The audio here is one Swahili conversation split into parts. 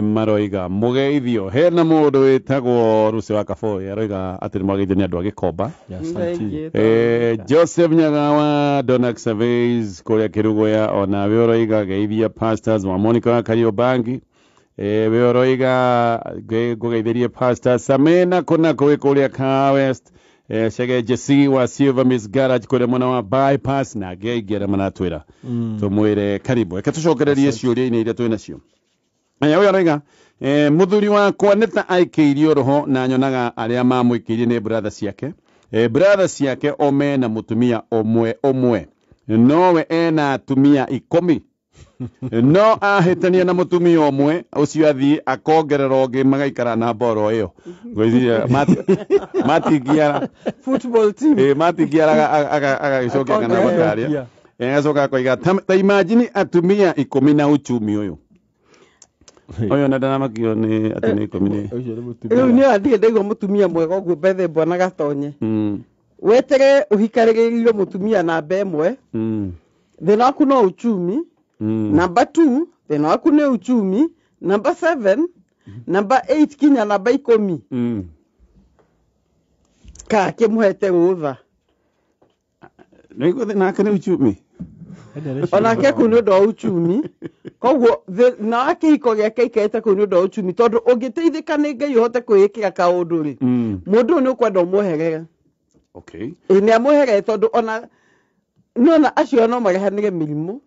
maroiga mugeithio hena mundu witagwo Rusi wa Kaboi aroiga ati mugeithio ni andu agikomba Joseph Nyagawa Donak Surveys kuria Kirugoya ona weroiga geithia pastors wa Monica Kariobangi weroiga geithia pastors Samena kuna kuria Ka West Shege Jesse wa Silver Miss Garage kuria mwana wa bypass na geigera manatwira tumwire karibu ekatucokererie ciuria ine iria twina cio Uyu aroiga muthuri wakwa nita aikiirio roho na nyonaga aria mamwikirie ni brother ciake brother ciake ome na mutumia omwe nowe ena atumia 10 no ahitania na mutumia omwe ucio athi akongerera ungi magaikara na boro iyo ngwithia matigiara football team matigiara agagicokia kana bakaria agacoka koiga ta imagine atumia 10 na uchumi uyu oyo ndana makio ni ati ni 10 ni athie ndaigo mutumia mwega uguo bethe bwana gatonye wetere uhikarĩrĩirio mutumia namba ĩmwe thĩna waku no uchumi number 2 thĩna waku nĩ uchumi number 7 number 8 kinya namba 10 ka kĩmuhete gũtha nĩguo thĩna wake nĩ uchumi onake kũ nĩ ũndũ wa uchumi koguo thĩna wake hiko gĩake ikarĩte kũ nĩ ũndũ wa uchumi tondũ ũngĩteithĩka nĩ Ngai ũhote kwĩĩkĩra kaũndũ rĩ mũndũ nĩ ũkwenda ũmweherere okay nĩ amweherere tondũ ona nona acio no marehanire mĩrimũ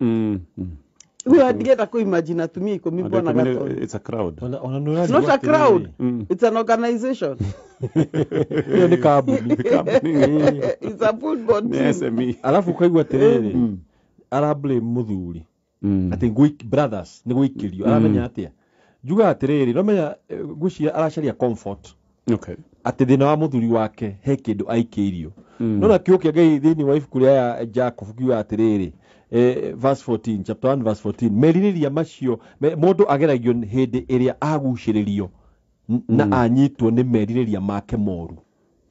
we ndigenda ku imagine atumia 10 bwana gato it's a crowd not a crowd it's an organization ni kabuni it's a football team alafu kaigwa terere arable muthuri ati brothers ni gwikirio aramenya atia juga atiriri no menya gucia aracaria comfort okay ati thina wa muthuri wake he kindu aikirio no na kiukia Ngai thini wa ibuku ya Jacob kiuga atiriri verse 14 chapter 1 verse 14 meririria macio mundu ageragio hindi iria aguciririo na anyitwo ni meririria make moru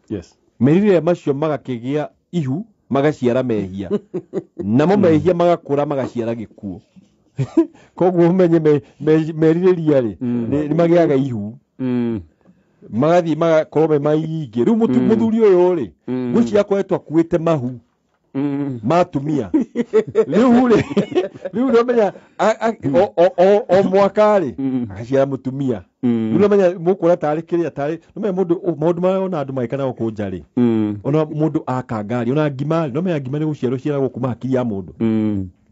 yes meririria macio magakigia ihu magaciara mehia namo mehia magakura magaciara gikuo koguo umenye meririria ri ni magiaga ihu magathi magakorwo maigi riu muthuri uyu ri guci akoetwa kuite mahu matumia riu nomenya o mwaka ri agaciara mutumia riu nomenya mukura tari kiria tari nomenya mundu maona andu maikana gukunja ri ona mundu akangari ona ngima nomenya ngima ni guciarwo ciaragwo kuma hakiri ya mundu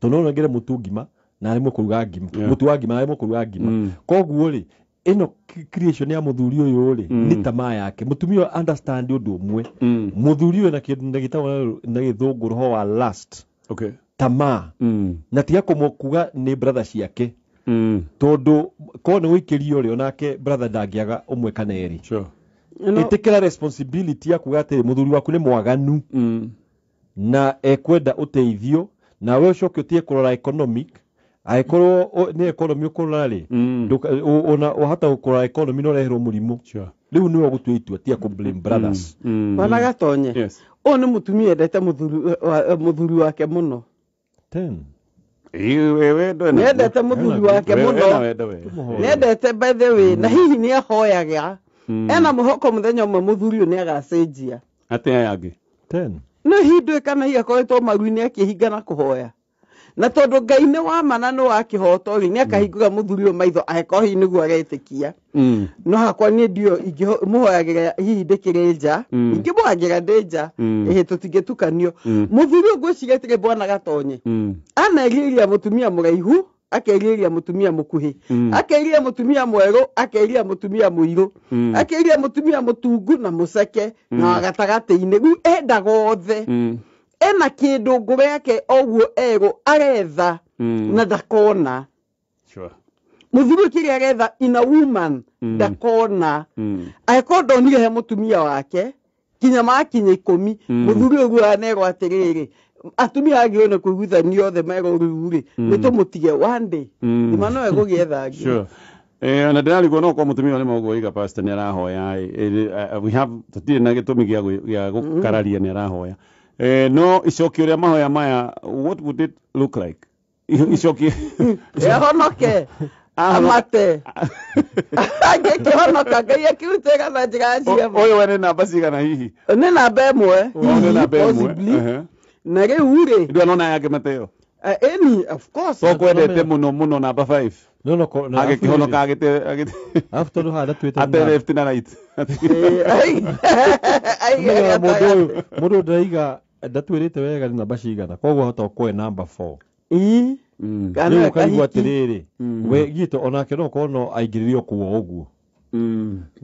tono ngere mutu ngima na ari mukuruga ngima mutu wa ngima na ari mukuruga ngima koguo ri ino creation ya muthuri uyu ri ni tamaa yake mutumia understand undu umwe muthuri uyu na kindu ngitawa na githungu roho wa last okay tamaa na tiga kumukuga ni brother ciake tondu ko ni wikirio ri onake brother ndagiaga umwe kana eri sure itikira responsibility ya kuga ati muthuri waku ni mwaganu na ekwenda uteithio na we ucoke tie kurora economic aikorwo ni economy ukorora ri ona uhata gukora economy no reherwo murimu riu niwe gutwitua tia ku blame brothers bana gatonye yes o ni mutumia endete muthuri wake muno 10 wewe ndo endete muthuri wake muno endete by the way na hihi ni ahoyaga ena muhoko muthenya umwe muthuri uyu ni agacenjia ate yangi 10 no hindwe kana hiya koetwo maruini akihinga na kuhoya na tondu Ngai ni wa mana no akihoto ri ni akahingura muthuri uyu maitho aheko hi niguo agetikia no hakwa ni ndio muhoyagira hihi ndikirenja ingimuhagira ndeja tutingetukanio muthuri uyu gwicigetire bwana gatonye aneriria mutumia muraihu akeriria mutumia mukuhi akeriria mutumia mweru akeriria mutumia muiru akeriria mutumia mutungu na muceke na gatagati-ini riu endaga othe ena kindu ngure yake oguo ego aretha na ndakona sure muthuri kiria aretha in a woman ndakona aikondo ni he mutumia wake kinya makinya 10 muthuri uguo anego atiriri atumia agione kuiguthanio othe mego ruri nitumutige one day imano egugietha sure na ndari gono ko mutumia ni mogo iga pastor ni arahoya we have tutire na gitumi gia gukararia ni arahoya no icokio ria mahoya maya what would it look like icokio honoke amate angĩkĩhonoka Ngai akĩrutĩra na njĩra njega Oyo wene namba cigana hihi? nĩ namba ĩmwe Nĩ namba possibly. ĩmwe. na rĩu rĩ Ndio anona yake Mateo. any of course So kwendete muno namba 5. no Agĩkĩhonoka agĩte after no hada tweta ate left na right. Mũndũ ndaiga ndatwĩrĩte wega nĩ namba cigana koguo hota kuoya namba 4 kana kaigua atĩrĩrĩ we gito onake no kono aingĩrĩrio kuo ũguo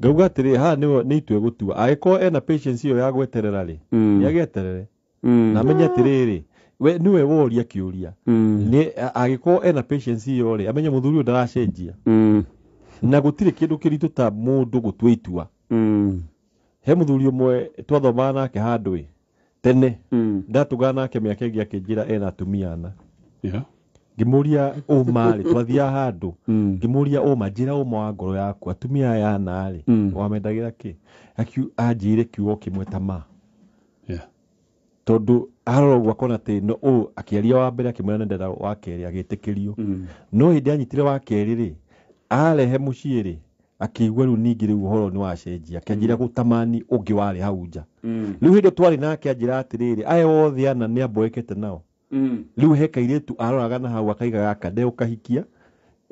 ngauga atĩrĩ ha nĩ itue gũtua agĩkorwo ena patience iyo ya gweterera rĩ nĩageterere na menya atĩrĩrĩ we niwe woria kĩũria nĩ agĩkorwo ena patience iyo rĩ amenya mũthuri ũyũ ndaracenjia na gũtirĩ kĩndũ kĩritũ ta mũndũ gũtua itua he mũthuri ũmwe twathoma nake handũ tene ndatugana nake mĩaka ĩngĩ akĩnjĩra ena atumia ana ngĩmũria ũmarĩ twathia handũ ngĩmũria ũma njĩra ũma wa ngoro yaku atumia aya ana rĩ wamendagĩra kĩ anjĩre kiugo kĩmwe ta ma tondũ arorwo akona atĩ no akĩaria wa mbere akĩmwĩra ndenda wa kerĩ agĩtĩkĩrio no hĩndĩ anyitire wa kerĩ rĩ arehe mũciĩ rĩ akĩigua rĩu ningĩ rĩu ũhoro nĩ wacenjia akĩanjĩra gũtamani ũngĩ warĩ hau nja rĩu hĩndĩ twarĩ nake anjĩra atĩrĩrĩ aya othe ana nĩ amboekete nao rĩu he kairĩtu aroraga na hau akaiga gaka ndegũkahikia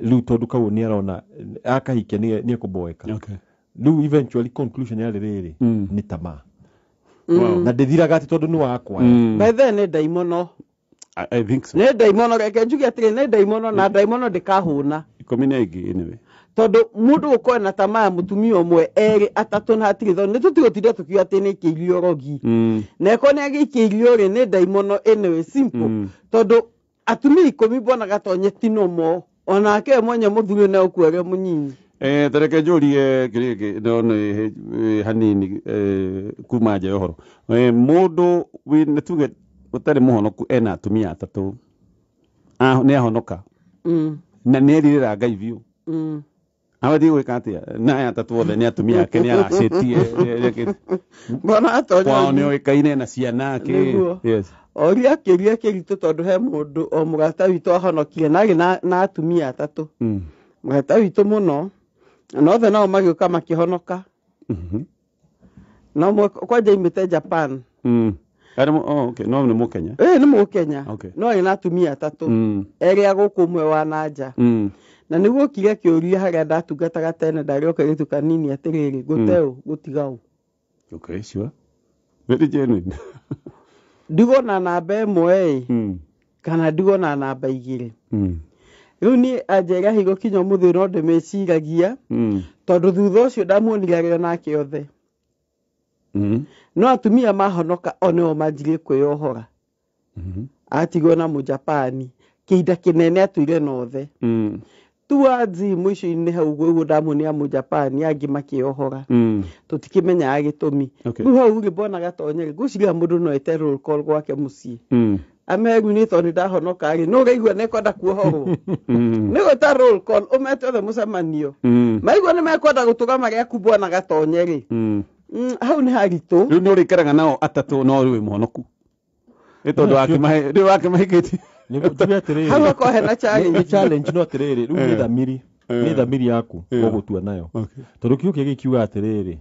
rĩu tondũ kau nĩ arona akahikia nĩ ekũmboeka rĩu eventually conclusion yarĩ rĩrĩ nĩ tamaa na ndĩthiraga atĩ tondũ nĩ wakwa by then nĩ ndaimono I think so. nĩ ndaimono reke njuge atĩrĩ nĩ ndaimono na ndaimono ndĩkahũna ikũmi na ĩngĩ anyway tondũ mũndũ gũkorwo na tamaa ya mũtumia ũmwe erĩ atatũ na hatirĩ thoni nĩ tũtigũtinda tũkiuga atĩ nĩ kĩirio rogi na eko nĩ agĩikĩirio rĩ nĩ ndaimono anyway simple tondũ atumia 10 mbona gatonye tinomo onake we mwenye mũthuri na ũkuage mũnyinyi tareke njũrie kĩrĩkĩ ndona hanini kuma nja ya ũhoro mũndũ nĩ tuge ũtarĩ mũhonoku ena atumia atatũ nĩ ahonoka na nĩ erirĩra Ngai biũ abathiĩ gwĩka atĩa na aya atatũ othe nĩ atumia ake nĩ aracĩtie mbona atonya kwao nĩ oĩkaine na ciana oria kĩria kĩritũ tondũ he mũndũ o mũgata witũ ahonokire na arĩ na atumia atatũ mũgata witũ mũno na othe nao magĩũka makĩhonoka na kwanja imĩte Japan no nĩ Mũkenya nĩ Mũkenya no arĩ na atumia atatũ erĩ a gũkũ ũmwe wa nanja na nĩguo kire kĩũria harĩa ndatungataga tene ndarĩ o kairĩtu kanini atĩrĩrĩ gũteũ gũtigaũ sure very genuine ndigwo na namba ĩmwe kana ndigwo na namba 2 rĩu niĩ anjĩra higo kinya mũthĩ no ndĩmĩciragia tondũ thutha ũcio ndamuonire arĩ nake othe no atumia mahonoka oneo manjirie kwĩyohora atigwo na Mũjapani kĩhinda kĩnene atũire na othe tuanzi mwisho-inĩ hau ũguo ndamuonia Mũjapani angĩ makĩyohora tũtikĩmenyaga gĩtũmi rĩu hau rĩ mbona gatonyere ngwĩciria mũndũ no ete roll call gwake mũciĩ ameru nĩ tondũ ndahonoka rĩ no ũraigua nĩ kwenda kuohorwo nĩ gwĩta roll call ũmete othe mũcemanio maigua nĩ mekwenda gũtũgama gĩaku mbona gatonye rĩ hau nĩ haritũ rĩu nĩ ũrĩikaraga nao atatũ no rĩu mũhonoku nĩ tondũ wakĩmahĩkĩtie hau ako hena challenge no atĩrĩrĩ rĩu nĩ thamiri yaku gũgũtua nayo tondũ kiugo kĩngĩ kiuga atĩrĩrĩ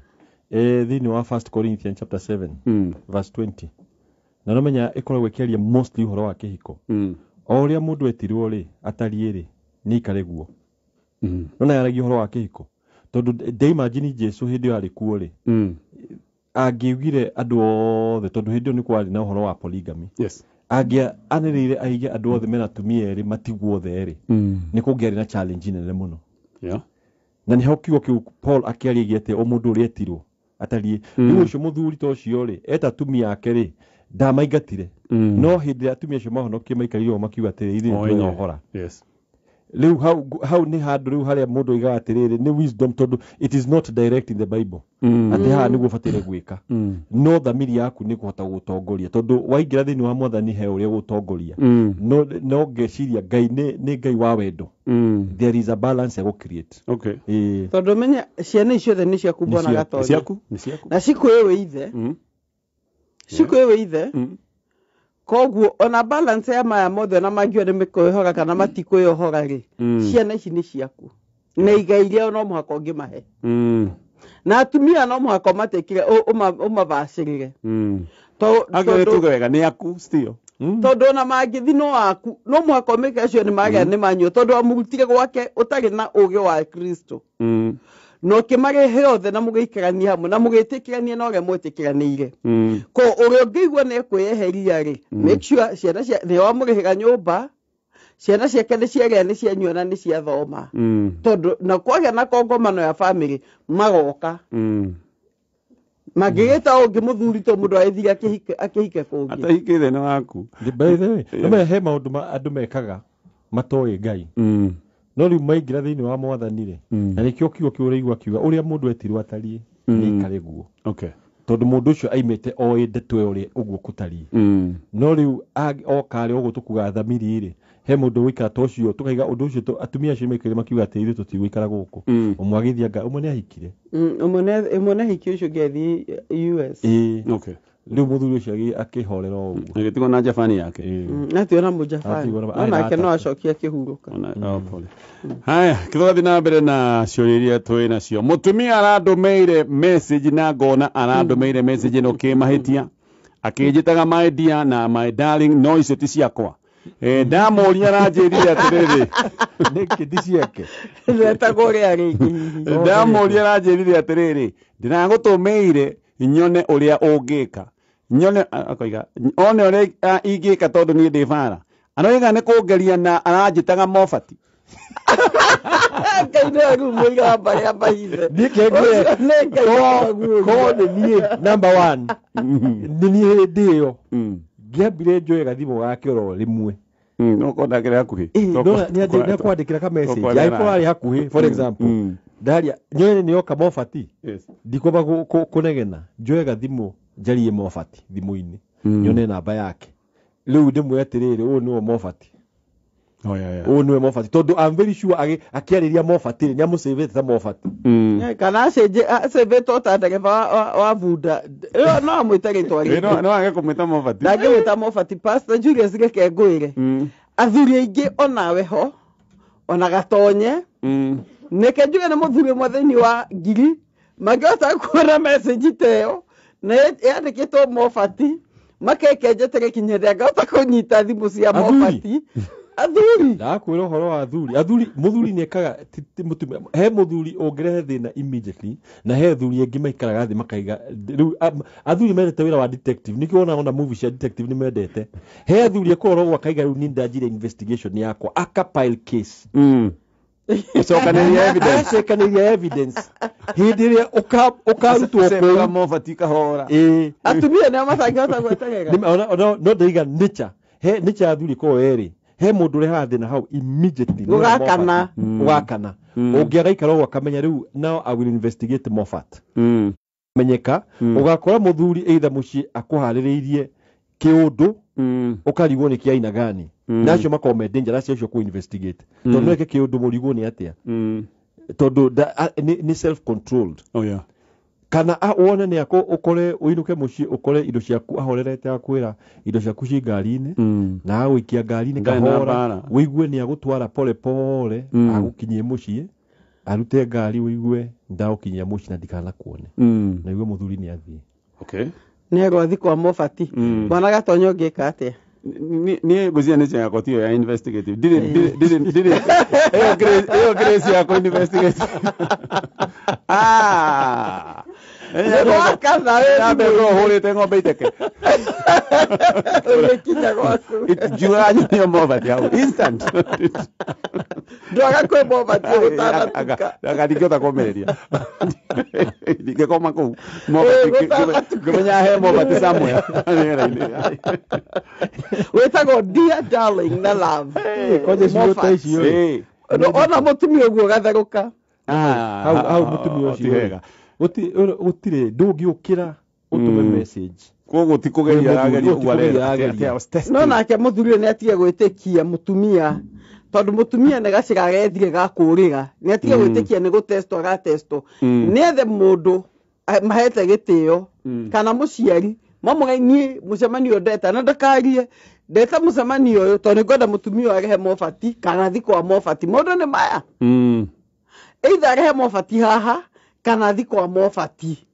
thĩinĩ wa 1 Corinthians chapter 7 verse 20 na no menya ĩkoragwo ĩkĩaria mostly ũhoro wa kĩhiko o ũrĩa mũndũ etirwo rĩ atariĩ rĩ nĩ ikare guo no nayaragia ũhoro wa kĩhiko tondũ ndaimagine Jesu hĩndĩ ĩyo arĩ kuo rĩ angĩugire andũ othe tondũ hĩndĩ ĩyo nĩ kwarĩ na ũhoro wa polygamy anĩrĩire aige andũ othe mena atumia erĩ matigwo othe erĩ nĩ kũngĩarĩ na challenge nene mũno na nĩho kiugo kĩu Paul akĩarĩagia atĩ o mũndũ ũrĩa etirwo atariĩ rĩu ũcio mũthuri ta ũcio rĩ eta atumia ake rĩ ndamaingatire no hĩndĩ ĩrĩa atumia acio mahonokie maikarire o makiuga atĩrĩ ithuĩ nĩtũnohora rĩu hau nĩ handũ rĩu harĩa mũndũ oigaga atĩrĩrĩ nĩ wisdom tondũ it is not direct in the Bible atĩ haha nĩguo ũbataire gwĩka no thamiri yaku nĩ kũhota gũtongoria tondũ waingĩra thĩinĩ wa Mwathani he ũrĩa gũtongoria no ngeciria Ngai nĩ Ngai wa wendo there is a balance ya gũcreate tondũ menya ciana icio othe nĩ ciaku mbona gatonye na cikwĩwe ithe koguo ona balance ya maya mothe na mangio nĩ mĩkwĩhora kana matikwĩhora rĩ ciana ici nĩ ciaku na igai rĩao no mũhaka ũngĩmahe na atumia no mũhaka matekire ũmabacĩrĩre tondũ tuge wega nĩ aku still tondũ ona mangĩthi no waku no mũhaka ũmĩke acio nĩ magĩa nĩ manyuo tondũ wamũrutire gwake ũtarĩ na ũgĩ wa Kristo no kĩmarehe othe na mũgĩikarania hamwe na mũgĩtĩkĩrania na ũrĩa mwĩtĩkĩranĩire ko ũrĩa ũngĩigua nĩ ekwĩyeheria rĩ make sure ciana nĩ wamũrĩhĩra nyũmba ciana ciake nĩ ciarĩa nĩ cianyua na nĩ ciathoma tondũ na kwagĩa na kongomano ya family magoka magĩgĩta ũngĩ mũthuri to mũndũ aethire akĩhike kũngĩ atahikĩte nĩ waku by the way no he maũndũ andũ mekaga matoĩ Ngai no rĩu maingĩra thĩinĩ wa Mwathani rĩ na nĩkĩo kiugo kĩu ũraigua kiuga ũrĩa mũndũ etirwo atariĩ nĩ ikare guo tondũ mũndũ ũcio aimĩte oĩ ndeto ũrĩa ũguo kũtariĩ no rĩu okarĩ ũguo tũkuga thamiri rĩ he mũndũ wĩkara ta ũcio tũkaiga ũndũ ũcio atumia acio maikare makiuga atĩ ithuĩ tũtigũikara gũkũ ũmwe agĩthiĩ anga ũmwe nĩ ahikire ũmwe nĩ ahiki ũcio ngĩthiĩ US rĩu mũthuri ũcio akĩhorera ũguo agĩtigwo na Japani yake natio na Mũjapani onake no acokia akĩhurũka haya kĩthogathi na mbere na ciũria iria twĩ nacio mũtumia arandũmĩire message na ngona arandũmĩire message ĩno kĩmahĩtia akĩnjĩtaga my dear na my darling no icio ti ciakwa ndamũria aranjĩrire atĩrĩrĩ nĩkĩ ti ciake ndetagwo ũrĩa rĩngĩ ndamũria aranjĩrire atĩrĩrĩ ndĩragũtũmĩire nyone ũrĩa ũngĩka nyone akoiga one ũrĩa ingĩka tondũ niĩ ndĩ bara anoiga nĩ kũngeria na aranjĩtaga Mofati Ngai nĩ mũiga barĩa bahithe ndikengire ko niĩ number 1 niĩ hĩndĩ ĩyo ngĩambire njoe gathimũ gake oro rĩmwe no kondagĩra hakuhĩ nĩ kwandĩkĩra ka message angĩkorwo arĩ hakuhĩ for example ndaria nyoe nĩ oka Mofati ndikwamba kũnegena njoe gathimũ njarie Mofati thimũ-inĩ nyone namba yake rĩu ndĩmwe atĩrĩrĩ ũyũ nĩwe Mofati ũyũ nĩwe Mofati tondũ I'm very sure akĩarĩria Mofati nĩ amũsavĩte ta Mofati kana acĩvĩtwo ta ndereba wa bunda ĩyo no amwĩte rĩtwa rĩngĩ no age kũmwĩta Mofati ndangĩmwĩta Mofati Pastor Julius Gĩkengũĩre athuri aingĩ onawe ho ona gatonye nĩke njuge nĩ mũthuri ũmwe thĩinĩ wa ngiri mangĩhota kuona message teo na yandĩkĩtwo Mofati makekenjetere kinya rĩa ngahota kũnyita thimũ cia Mofati athuri ndakwĩra ũhoro wa athuri mũthuri nĩekaga mũtumia he mũthuri ũngĩrehe thĩna immediately na he athuri angĩ maikaraga thĩ makaiga rĩu athuri mendete wĩra wa detective nĩkĩo ona movie cia detective nĩ mendete he athuri akorwo akaiga rĩu nĩ ndanjire investigation yakwa akapile case Cokanĩria evidence hĩndĩ ĩrĩa ũkarutwo kũu Mofati kahora atumia nĩo matangĩhota gweterera no ndaiga nature he nature athuri ko erĩ he mũndũ ũrehaga thĩna hau immediately ũgakana ũngĩaga ikara ũguo akamenya rĩu now I will investigate Mofat menyeka ũgakora mũthuri either mũciĩ akũharĩrĩirie kĩũndũ ũkarigwo nĩ kĩaina gani nacio makome danger acio ku investigate tondũ nĩke kĩũndũ mũrigwo nĩ atĩa tondũ nĩ self controlled kana wone nĩ ũkore ũinũke mũciĩ ũkore indo ciaku ahorerete akwĩra indo ciaku ci ngari-inĩ na agũikia ngari-inĩ kahora wĩigue nĩ agũtwara pole pole agũkinyie mũciĩ arute ngari wĩigue ndagũkinyia mũciĩ na ndikanakuone na igue mũthuri nĩ athiĩ nĩ agwathi kwa Mofati bwana gatonyo ngĩka atĩa niĩ ngũcia nĩ ciakwa tiyo ya investigative ndire ĩyo grace yako investigative Nĩgwakatha hũrĩte ng'ombe iteke ũgĩkinya gwaku njugaga nyonio Mofati hau instant ndwaga kwĩ Mofati gũtanatuka ndingĩhota kũmĩrĩria ndingĩkoma kũu ngĩmenya he Mofati somewhere wĩtagwo dear darling na love ona mũtumia ũguo gatherũka hau mũtumia ũcio gũtirĩ ndũngĩũkĩra ũtũme message koguo ti kũgeria arageria no nake mũthuri nĩ atige gwĩtĩkia mũtumia tondũ mũtumia nĩ gacĩra gethire gakũrĩra nĩ atige gwĩtĩkia nĩ gũtestwo agatestwo nĩ ethe mũndũ mahete gĩtĩo kana mũciari mama ngai mucemanio ndeta na ndakarie ndeta mucemanio uyu to ningwenda mutumia arehe mobati kana thi kwa mobati mundu ni maya either arehe mobati haha kana thi kwa mobati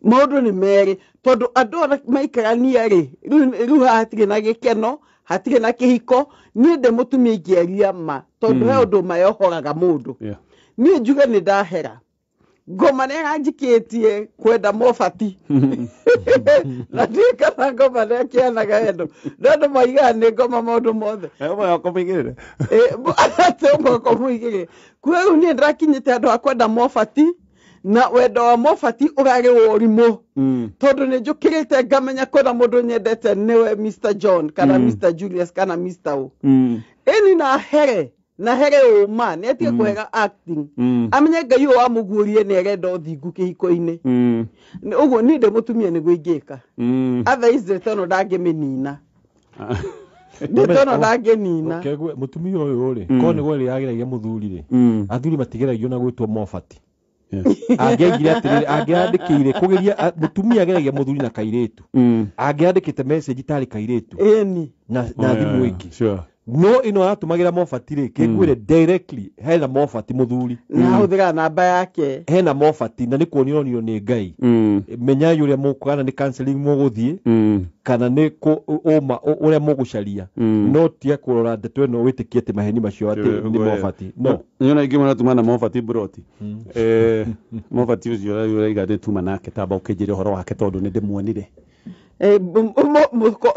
mundu ni meri tondu andu maikarania ri riu hatirĩ na gĩkeno hatirĩ na kĩhiko niĩ ndĩ mutumia ingĩaria ma tondu he undu mayohoraga mundu niĩ njuge nĩ ndahera ngoma nĩranjikĩtie kwenda mobati na ndiĩ kana ngoma nĩkĩanaga wendo ndandũ maigaga nĩ ngoma maũndũ mothe moko mũigĩrĩre kuo rĩu niĩ ndĩrakinyĩte andũ a kwenda mobati na wendo wa mobati ũrarĩ ũrimũ tondu nĩ njũkĩrĩte ngamenya kwenda mũndũ nyendete nĩwe Mr. John kana Mr. Julius kana Mr. O ĩni na here ũma nĩ atige kũhega acting amenye Ngai ũyũ wamũguũrie nĩ arenda ũthingu kĩhiko-inĩ ũguo niĩ ndĩ mũtumia nĩguo ingĩka otherwise ndĩtono ndangĩmĩnina ndĩtono ndangĩnina mũtumia ũyũ rĩ ko nĩguo rĩageragia mũthuri rĩ athuri matigeragia na gwĩtwo mobati angĩaigire atĩrĩrĩ angĩandĩkĩire kũgeria mũtumia ageragia mũthuri na kairĩtu angĩandĩkĩte message tarĩ kairĩtu na thimũ ĩngĩ no ino atumagĩra mobati rĩ kĩngwĩre directly hena mobati mũthuri na hũthĩra namba yake hena mobati na nĩ kuonio nĩ Ngai menya ũrĩa mũkwana nĩ counseling mũgũthiĩ kana nĩ ũrĩa mũgũcaria no tie kũrora ndeto ĩno wĩtĩkie atĩ maheni macio atĩ nĩ mobati no nyona ingĩ maratuma mobati broti mobati ũcio ũraiga tuma nake tamba ũkĩnjĩre ũhoro wake tondũ nĩ ndĩmuonire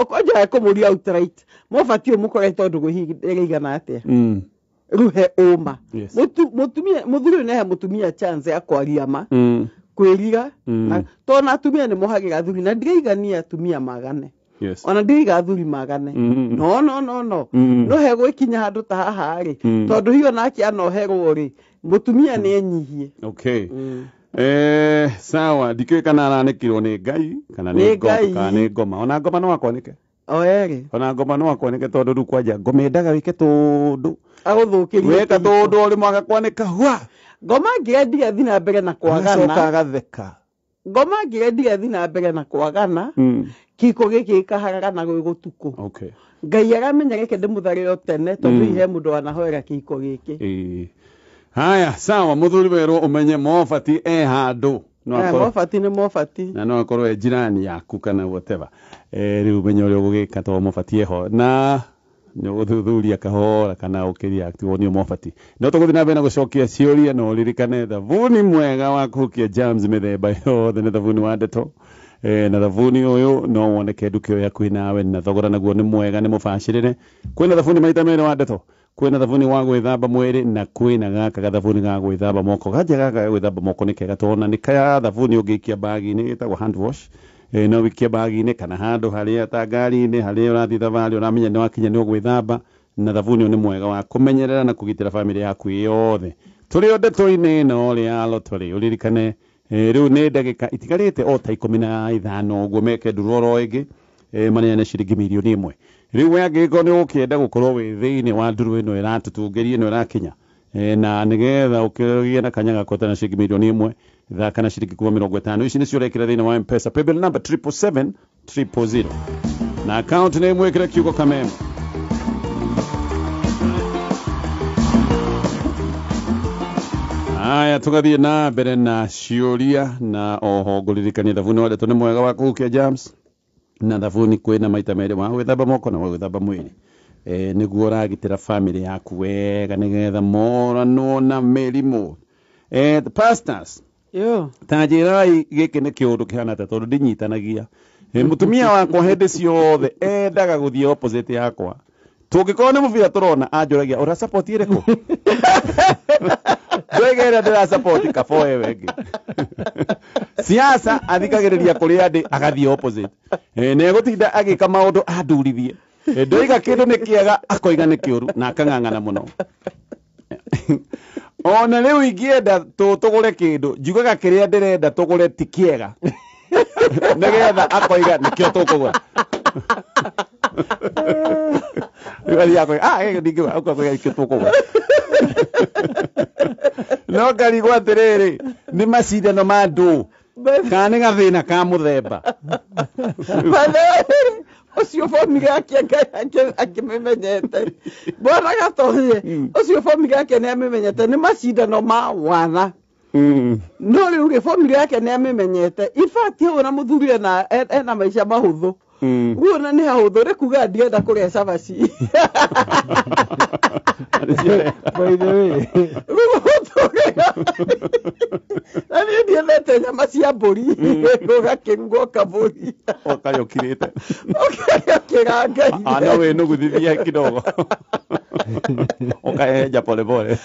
koja kumuria outright mobati umukoretwo ndũgũ igana atia ruhe uma mutumia muthuri ne mutumia chance ya kwaria ma kwĩriga to na atumia nĩ mohagira thuri na ndigigania atumia magane ona ndiga athuri magane no he gwikinya handu ta haha ri tondu hiyo nake anoherwo ri mutumia nĩ enyihie sawa dikwe kana aranekirwo nĩ Ngai kana nĩ ngoma ona ngoma no akoneke ona ngoma no akoneke tondu rĩu kwanja ngoma endaga wĩke tũndũ agũthũkĩrie weka tũndũ ũrĩ mwaga kwaneka hwa ngoma ngĩendia thiĩ na mbere na kwagana coka agatheka ngoma ngĩendia thiĩ na mbere na kwagana kiko gĩkĩ kaharagana gwĩ gũtukũ Ngai aramenya gĩkĩ ndĩmũtharĩro tene tondu ihe mũndũ anahoera kiko gĩkĩ haya sawa muthuri werwo umenye mobati handu mobati nĩ mobati na no akorwo jirani yaku kana whatever riu menye ũrĩa ũgũgĩka to mobati ho na nĩ gũthuthuria kahora kana ũkĩria aktivo nĩ mobati no tũgũthiĩ na mbere na gũcokia ciũria no ririkane thabuni mwega wa kũhukia germs mĩthemba yothe nĩ thabuni wa Dettol na thabuni ũyũ no woneke nduka ĩyo yakuhĩ nawe na thogora naguo nĩ mwega nĩ mũbacĩrĩre kwĩna thabuni maita merĩ wa Dettol kwĩna thabuni wa gwĩthamba mwĩrĩ na kwĩna gaka gathabuni ga gwĩthamba moko gaka ga gwĩthamba moko nĩ kega tondũ nĩ kaya thabuni ũngĩikia bagi-inĩ ĩtagwo hand wash no wikia bagi-inĩ kana handũ harĩa ta ngari-inĩ harĩa ũrathiĩ thabarĩ ũramenya nĩ wakinya nĩ ũgwĩthamba na thabuni ũyũ nĩ mwega wa kũmenyerera na kũgitĩra famĩlĩ yaku yothe tũrĩ o Dettol-inĩ ĩno rĩa Lottery ũririkane rĩu nĩ ndagĩka itigarĩte o ta 15 ũguo meke nduroro ĩngĩ manene ciringi milioni 1 rĩu angĩkorwo nĩ ũkĩenda gũkorwo wĩ thĩinĩ wa nduru ĩno ĩratũtũngĩria ĩno ĩrakinya na nĩgetha ũkĩgĩa na kanya gakota na ciringi milioni 1 thaka na ciringi 50 ici nĩcio ũrekĩra thĩinĩ wa M-Pesa paybill number 77700 na account name mwĩkĩre kiugo kameme haya tũgathiĩ na mbere na ciũria na oho ngũririkania thabuni wa Dettol nĩ mwega wa kũhukia germs na thabuni kwĩna maita merĩ wa gwĩthamba moko na wa gwĩthamba mwĩrĩ nĩguo ũragitĩra famĩlĩ yaku wega nĩgetha moranwo na mĩrimũ pastors ta njĩrai gĩkĩ nĩ kĩũndũ kĩhana ta tondũ ndinyitanagia mũtumia wakwa hĩndĩ ciothe endaga gũthiĩ opposite yakwa tũngĩkorwo nĩ mũbira tũrona anjũragia ũra support ĩrĩkũ ndwegere ndĩra support kaboe wengĩ siasa athikagĩrĩria kũrĩa ndĩ agathiĩ opposite nĩ egũtinda agĩka maũndũ andurithie ndoiga kĩndũ nĩ kĩega akoiga nĩ kĩũru na akang'ang'ana mũno ona rĩu ingĩenda tũgũre kĩndũ njugaga kĩrĩa ndĩrenda tũgũre ti kĩega nĩgetha akoiga nĩkĩo tũkũgũra no ngarigwo atĩrĩrĩ nĩ macindano ma ndũ kana nĩ gathĩna ka mũthemba ucio family yake akimemenyete bwana gatonye ucio family yake nĩ amenyete nĩ macindano ma wana no rĩu family yake nĩ amenyete in fact ona mũthuri ena maisha mahũthũ guona nĩ hahũthũ rĩ kuga ndienda kũrĩa cabaci by the way nani ndiendete nyama cia mbũri gũgakĩrugwo kabũri ũkayũkirĩte ũkayũkĩra Ngai no wĩ nũguthithia kidogo ũkahenja polepole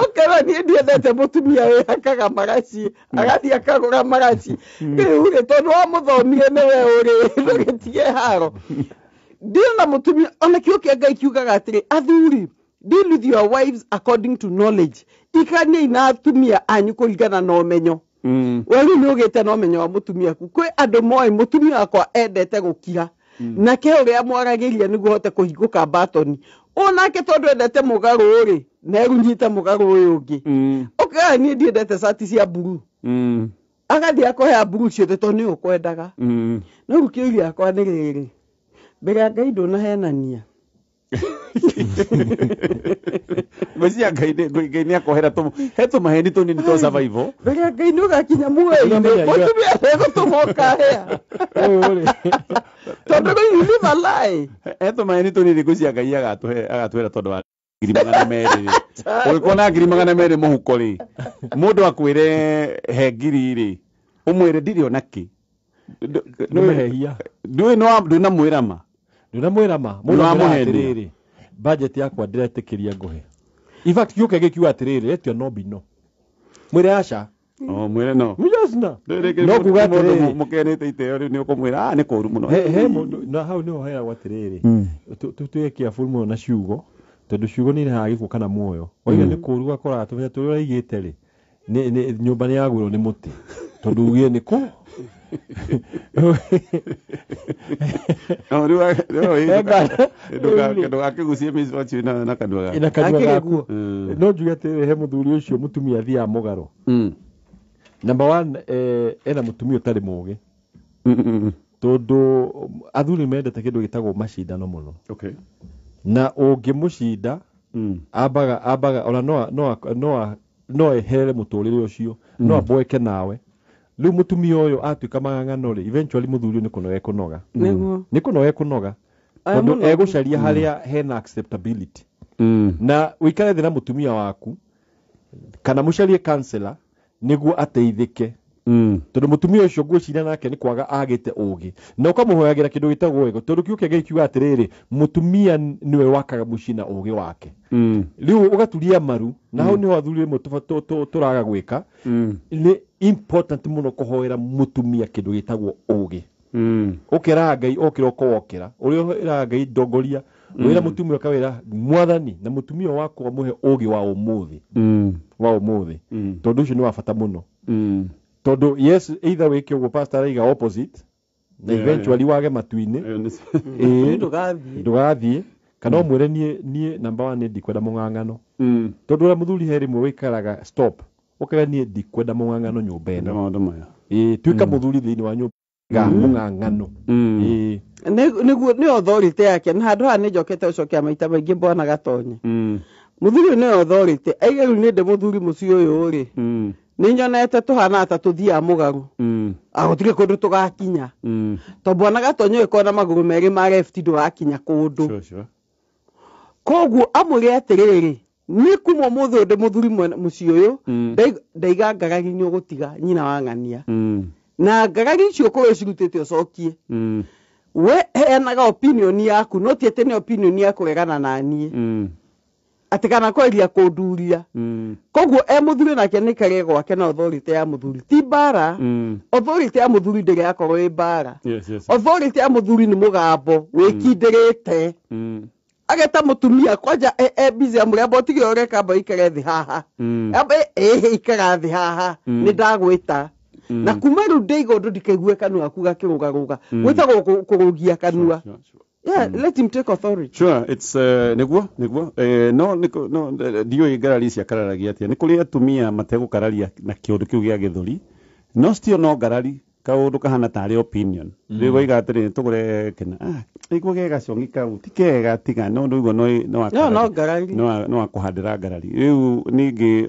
ũkera niĩ ndiendete mũtumia wĩhakaga magaci agathiĩ akagũra magaci rĩu rĩ tondũ wa mũthomire nĩwe ũrĩ ndũgĩtige haro ndirĩ na mũtumia ona kĩo kĩa Ngai kiugaga atĩrĩ athuri deal with your wives according to knowledge ikanie na atumia anyu kũringana na ũmenyo wewe nĩ ũgĩte na ũmenyo wa mũtumia ku kwĩ andũ moĩ mũtumia wakwa endete gũkira nake ũrĩa mwaragĩria nĩguo hote kũhingũka batoni onake tondũ endete mũgarũ rĩ na erunyite mũgarũ ũyũ ũngĩ ũkaya niĩ ndiendete sati cia buru agathiĩ akoya buru ciothe tondũ nĩ ũkwendaga no rĩu yakwa nĩ rĩrĩ mbere ya Ngai ndũnahenania Ngocia Ngai nĩ akohera hetu maheni tũnini twa survival mbere ya Ngai nĩ ũgakinya muoyo-inĩ mũtumia egũtũma ũkahea tondũ you live a lie hetu maheni tũnini ngocia Ngai agatwĩra tondũ wa 200,000 ũgĩkorwo na 200,000 mũhuko rĩ mũndũ akwĩre he ngiri rĩ ũmwĩre ndirĩ ona kĩ ndũmehia ndũnamwĩra ma mũndũ amũhendirĩ budget yakwa ndiretĩkĩria ngũhe in fact gĩũke gĩkiuga atĩrĩrĩ etio no bino mwĩre aca mwĩre no no kuga atĩrĩrĩ mũkenete iteo rĩu nĩ ũkũmwĩra nĩ kũru mũno he mũndũ na hau nĩho heagwo atĩrĩrĩ tutuĩke careful mũno na ciugo tondũ ciugo nĩ irehaga gĩkuũ kana muoyo oiga nĩ kũru ũgakoraga tũmenya tũrĩa ũraigĩte rĩ nyũmba nĩ yagwĩrwo nĩ mũtĩ tondũ ugire nĩ kũ ndũgakĩgucie misfortune na kanua gaku no njuge atĩrĩrĩ he mũthuri ũcio mũtumia athiaga mũgarũ number one ena mũtumia ũtarĩ mũũgĩ tondũ athuri mendete kĩndũ gĩtagwo macindano mũno na ũngĩmũcinda ambaga ona no ehere mũtũrĩre ũcio no aboeke nawe rĩu mũtumia ũyũ atuĩka magang'ano rĩ eventually mũthuri nĩ kũnoga ekũnoga tondũ egũcaria harĩa hena acceptability na ũikare thĩ na mũtumia waku kana mũcarie counselor nĩguo ateithĩke tondũ mũtumia ũcio ngwĩciria nake nĩ kwaga agĩte ũũgĩ na ũkamũhoyagĩra kĩndũ gĩtagwo ego tondũ kĩũke gĩkiuga atĩrĩrĩ mũtumia nĩwe wakaga mũciĩ na ũũgĩ wake rĩu ũgaturia maru na hau nĩho athuri rĩmwe tũraga gwĩka nĩ important mũno kũhoera mũtumia kĩndũ gĩtagwo ũũgĩ ũkĩraga Ngai okĩra ũkowokĩra ũrĩa ũraga Ngai ndongoria wĩra mũtumia ũkawĩra mwathani na mũtumia wakwa mũhe ũũgĩ wa ũmũthĩ tondũ ũcio nĩ wa bata mũno tondũ yes either wĩke ũguo pastor aiga opposite na eventually wage matu-inĩ ndũgathiĩ kana ũmwĩre niĩ number 1 nĩ ndikwenda mũng'ang'ano tondũ ũrĩa mũthuri he rĩmwe wĩikaraga stop ũkaga niĩ ndikwenda mũng'ang'ano nyũmba ĩno tuĩka mũthuri thĩinĩ wa nyũmba mũng'ang'ano nĩguo nĩ authority yake na handũ haha nĩ njokete ũcokia maita maingĩ Bwana Gatonye mũthuri nĩ authority aiga rĩu nĩ ndĩ mũthuri mũciĩ ũyũ rĩ nĩ nyonete tũhana ta tũthiaga mũgarũ agũtige kũndũ tũgakinya tondũ Bwana Gatonye ũkona na magũrũ merĩ ma left ndũgakinya kũndũ koguo amũrĩ atĩrĩrĩ nĩ kuma mũthĩ ndĩ mũthuri mũciĩ ũyũ ndaiga ngarari nĩ ũgũtiga nyina wa ng'ania na ngarari icio kũrĩ cirutĩte ũcokie we heanaga opinion yaku no ti atĩ nĩ opinion yaku regana na niĩ atĩ kana kweria kũnduria koguo mũthuri nake nĩ karĩ gwake na authority ya mũthuri ti bara authority ya mũthuri ndĩrĩ yakorwo ĩ bara authority ya mũthuri nĩ mũgambo wĩkindĩrĩte ageta mũtumia kwanja busy amũrĩa botige ũreka amba ikare thĩ haha amba ikara thĩ haha nĩ ndagwĩta na kuma rĩu ndĩiga ũndũ ndikaigue kanua aku gakĩrũgarũga gwĩtagwo kũrũgia kanua. Yeah, let him take authority. Sure, it's niguo no ndiyo igarari cia kararagia atia ni kuri atumia mategukararia na kiundu kiu gia githuri no stio no garari kaundu kahana tari opinion rigo igatiri tugure kena iko gega ciongi kau tikega tiga no ndugo no garari no akuhandira garari riu ningi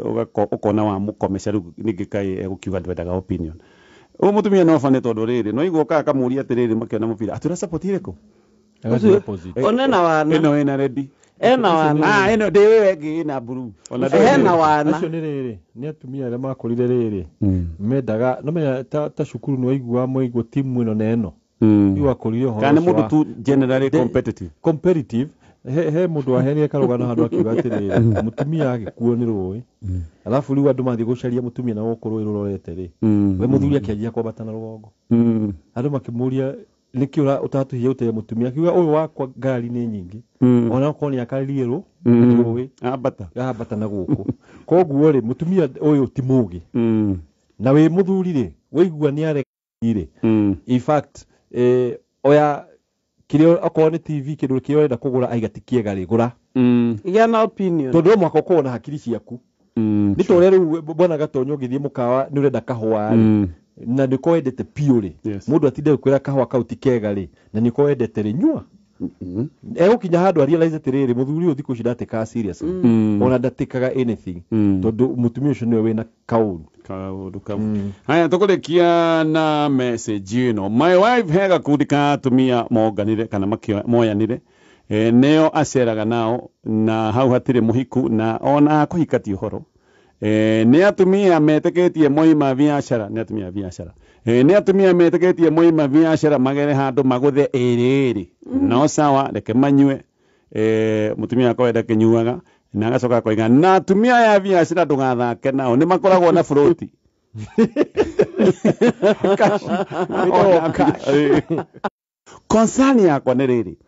ukona wa mukomesha riu ningi kai egukiuga ndwendaga opinion o mutumia no fane tondu riri no igwo ka kamuria atiriri makiona mubira atura support iriko onena wana eno ena ready ena wana eno dewe gi na buru ona ena wana acio ni riri ni atumia aria makurire riri mendaga no menya ta cukuru no igua moigwo timu ino neno iwa kurire ho kana mundu tu generally competitive he mundu ahenie karugana handu akiuga atiriri mutumia agikuo ni rui alafu riu andu mathi gucaria mutumia na gukuru irurorete ri we muthuri akianjia kwambata na rugongo andu makimuria nikiura utatuhia uteya mutumia kiuga uyu wakwa ngari ni nyingi ona ko ni akariru rui abata na guku koguo ri mutumia uyu ti mugi na we muthuri ri weigua ni arekire in fact oya kirio akoro ni TV kindu kiyo enda kugura aigatikiega ri gura igia na opinion tondu mwako ko na hakiri ciaku ni tore riu bwana gatonyo ngithie mukawa ni urenda kahwa na niko endete piuri mundu atinde kwira kahwa kauti kega ri na niko endete ri nyua egukinya handu realize tiriri muthuri uyu thiku cidate ka serious ona ndatikaga anything tondu mutumia ucio niwe wina kauru haya tukurekia na message ino my wife hega kudika atumia moganire kana moyanire neo aceraga nao na hau hatire muhiku na ona kuhikati uhoro ni atumia meteketie moima biashara ni atumia biashara ni atumia meteketie moima biashara magere handu maguthe iriri no sawa reke manywe mutumia akoenda kinyuaga na agacoka koiga na atumia ya biashara ndugathake nao ni makoragwo na fruit concern yakwa ni riri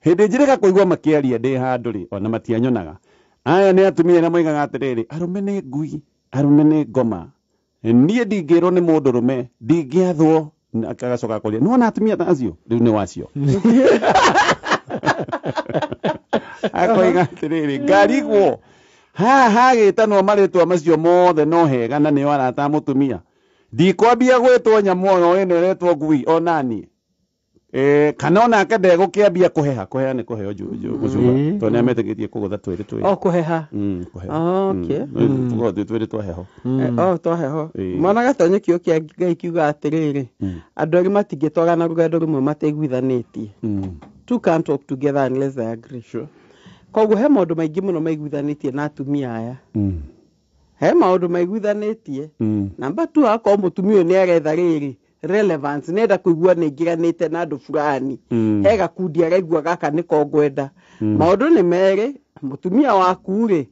hindi njireka kuigua makiaria ndi handu ri ona matianyonaga aya ni atumia na moigaga atiriri arume ni ngui arume ni ngoma nie ndingirwo ni mundu rume ndingiathwo agacoka koria no na atumia ta acio riu ni wacio akoiga atiriri ngarigwo ha gitanwo maritwa macio mothe no hega na ni arata mutumia ndikwambia gwitwo nyamoyo ino iretwo ngui onani kana ona akende gukiambia kuheha ni kuheo mucuga to ni ametegetie kugutha twiri kuheha okay tugothe twiri twaheho twaheho mwana gatonyo kio kia ngai kiuga atiriri andu ari matingitwagana rugendo rumwe mateiguithanitie two can't talk together unless they agree koguo he maundu maingi muno maiguithanitie na atumia aya he maundu maiguithanitie namba 2 akoo mutumia ni aretha riri relevance nenda kuigua ningiranite na andu fulani he gakundi araigua gaka niko ngwenda maundu ni mere mutumia waku ri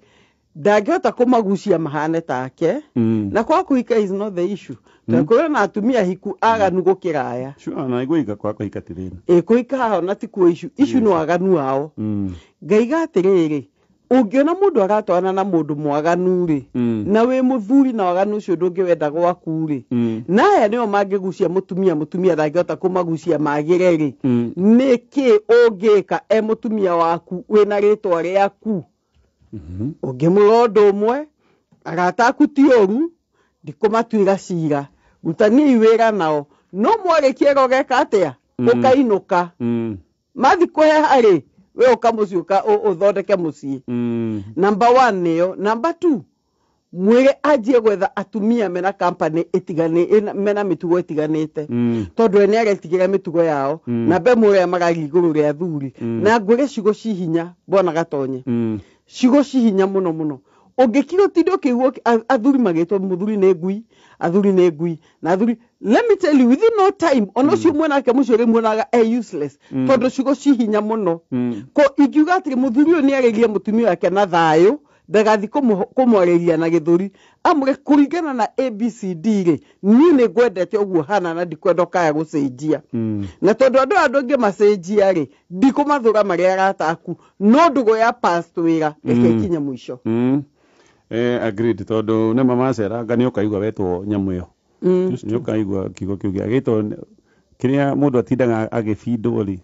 ndangihota kumagucia mahane take na kwa kuika is not the issue takora na atumia hiku aganu gukira aya na iguika kwa kuika tiriri kuika hao na tikuo issue no aganu hao ngaiga atiriri ungiona mundu aratwana na mundu mwaganu ri na we muthuri na waganu ucio ndungiwenda gwaku ri na aya nio mangigucia mutumia ndangihota kumagucia magire ri niki ungika mutumia waku wina ritwa riaku ungimurondo umwe agataku tioru ndikumatuira cira rutani wira nao no mwarekie rogeka atia ukainuka mathi kuheha ri we ukamuciuka uthondeke mucii number 1 niyo number 2 mwire ajie gwetha atumia mena company mena mitugo itiganite tondu ene aretigira mitugo yao na be mwire magari iguru ria thuri na ngwire cigo cihinya bona gatonye cigo cihinya muno ungikiro tindo kiugo athuri magitwo muthuri ne ngui athuri ne ngui na athuri let me tell you within no time ono cio mwena ke mucio rimwonaga useless tondu cigo cihinya muno ko ikiuga atiri muthuri oni aregia mutumia wake na thayo ndagathi kumwareria na githuri amure kuringana na ABCD ri ni ne gwendete oguo hana na ndikwenda kaya gucenjia na tondu andu nge macenjia ri ndikumathura maria arataku no ndugo ya past wira ekinya mwisho agreed tondu ne mama cera ngani ukaigwa wetwo nyamu iyo ni ukaigwa kigo kiu gitwo kiria mundu atindaga agifindwo ri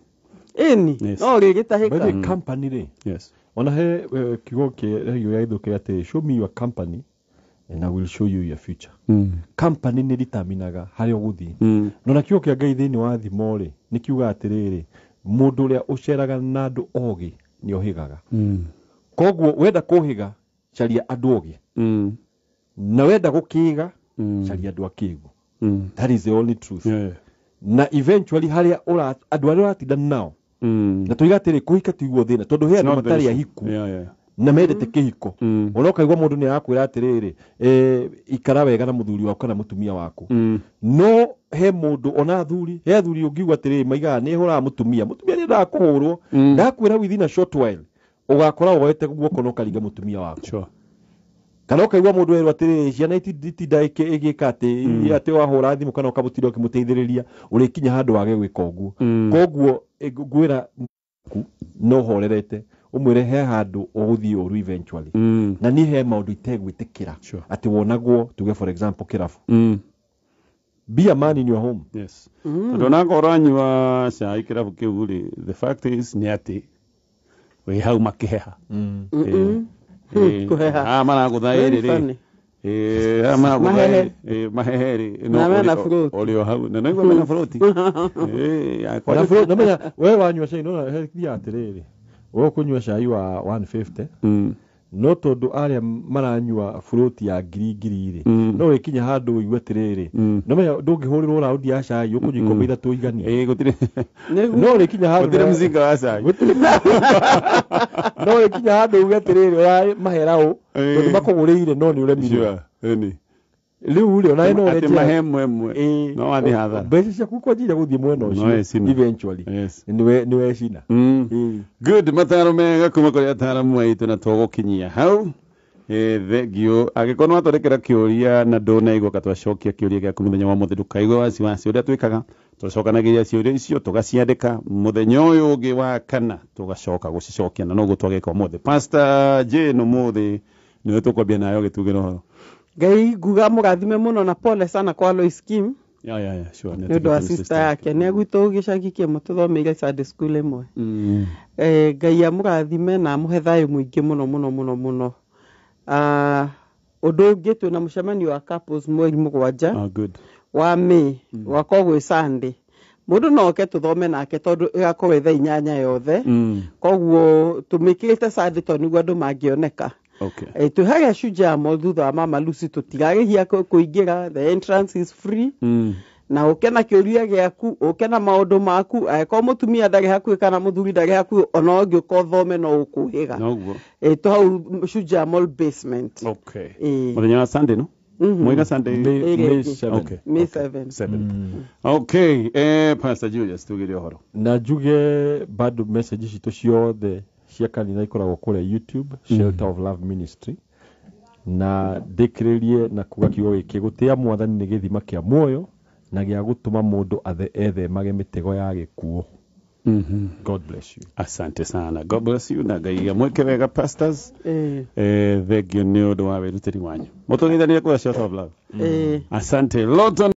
no ri gitahika by company ri yes ona he kigo kia ithukia ati show me your company and I will show you your future. Company nĩ ritaminaga harĩa ũgũthiĩ. No na kiugo kĩa Ngai thĩinĩ wa thimo rĩ nĩ kiuga atĩrĩrĩ mũndũ ũrĩa ũceraga na andũ ogĩ nĩ ohĩgaga. Koguo wenda kũhĩga caria andũ ogĩ. Na wenda gũkĩga caria andũ akĩgu. That is the only truth. Na eventually harĩa andũ arĩa ũratinda nao na tuiga atĩrĩ kũhika tuigwo thĩna tondũ he andũ matarĩ ahiku na mendete kĩhiko. Ona ũkaigua mũndũ nĩ arakwĩra atĩrĩrĩ ikara wega na mũthuri waku kana mũtumia waku. No he mũndũ ona athuri he athuri ũngiuga atĩrĩrĩ maigaga nĩ hũraga mũtumia nĩ endaga kũhũrwo ndakwĩra within a short while ũgakora woete guoko no karinga mũtumia waku. Kana ũkaigua mũndũ erwo atĩrĩrĩ ciana itinda ĩgĩka atĩ wahũra thimũ kana ũkamũtinda ũkĩmũteithĩrĩria ũrĩkinya handũ wage gwĩka ũguo. Koguo ngwĩra no horerete umwire he handũ ũgũthiĩ ũru eventually. Na niĩ he maũndũ itegwĩtĩkĩra atĩ wonagwo tuge for example kĩrabu. Be a man in your home. Yes. Tondũ nakorwo anyua cai kĩrabu kĩu rĩ the fact is nĩ atĩ wĩ hau makĩheha. Kuheha. Maragũthaĩrĩ rĩ. Maheheri olio hau na naigua mena fruit. Kwa fruit na menya wewe wanyua cai no he atĩrĩrĩ. Wewe kunyua cai wa 150 no tondũ arĩa maranyua fruit ya ngiri no wĩkinya handũ ũigua atĩrĩrĩ no menya ndũngĩhũrĩrwo raundi ya cai ũkũnyua ikombe ithatũ igania gũtirĩ no wĩkinya handũ gũtirĩ mzinga wa cai no wĩkinya handũ uga atĩrĩrĩ mahera ũ tondũ makũgũrĩire no nĩ ũremirwo rĩu rĩ ona ĩno ũrĩa mahe mwemwe no wathi hatha mbeca ciaku kwanjire gũthiĩ mwena ũcio eventually nĩ wecina. Good mataro mega kuma kũrĩ ataramu aitũ na tũgũkinyia hau thengio angĩkorwo no atũrekera kĩũria na ndũnaigua katwacokia kĩũria gĩaku mũthenya wa mũthĩ ndũkaigua wasiwasi ũrĩa twĩkaga tũcokanagĩria ciũria icio tũgaciandĩka mũthenya ũyũ ũngĩ wa kana tũgacoka gũcicokia na noguo twageka ũmũthĩ. Pastor Jane ũmũthĩ nĩwe tũkwambia nayo gĩtugĩra ũhoro. Ngai nguga mũrathime mũno na pole sana kwa Lois Kim. Sure. Nĩ ũndũ wa sister yake nĩ agwitũ gĩcagi kĩmwe tũthomeire Sunday school ĩmwe. Ngai amũrathime na amũhe thayũ mũingĩ mũno. Ũndũ ũngĩ twĩna mũcemanio wa couples mweri 7 wa May wako gwĩ Sunday. Mũndũ no oke tũthome nake tondũ ĩgakorwo thaa 8 yothe. Koguo tũmĩkĩrĩte Sunday tondũ nĩguo andũ mangĩoneka. Okay. Tuhaga Shujaa Mall thutha wa Mama Lucy tutiragehia kũingĩra, the entrance is free. Na ũkena kĩũria gĩaku ũkena maũndũ maku angĩkorwo mũtumia ndarĩ hakuhĩ kana mũthuri ndarĩ hakuhĩ ona ũngĩũka ũthome no ũkũhĩga. Noguo. Tũhau Shujaa Mall basement. Okay. Mũthenya wa Sunday no? Mwega Sunday May 7. Okay. May 7. Okay. Pastor Julius tugire ũhoro. Na njuge bado message citũ ciothe cia kanitha ikoragwo kũrĩa YouTube Shelter of Love Ministry na ndĩkĩrĩrie na kuga kiugo gĩkĩ gũtĩa mwathani nĩ gĩthima kĩa muoyo na gĩa gũtũma mũndũ ethemage mĩtego ya gĩkuũ. God bless you. Asante sana. God bless you na Ngai amweke wega pastors. Thengio nĩ ũndũ wa wĩrutĩri wanyu. Mũtũgeithanire kwa Shelter of Love. Asante Lord.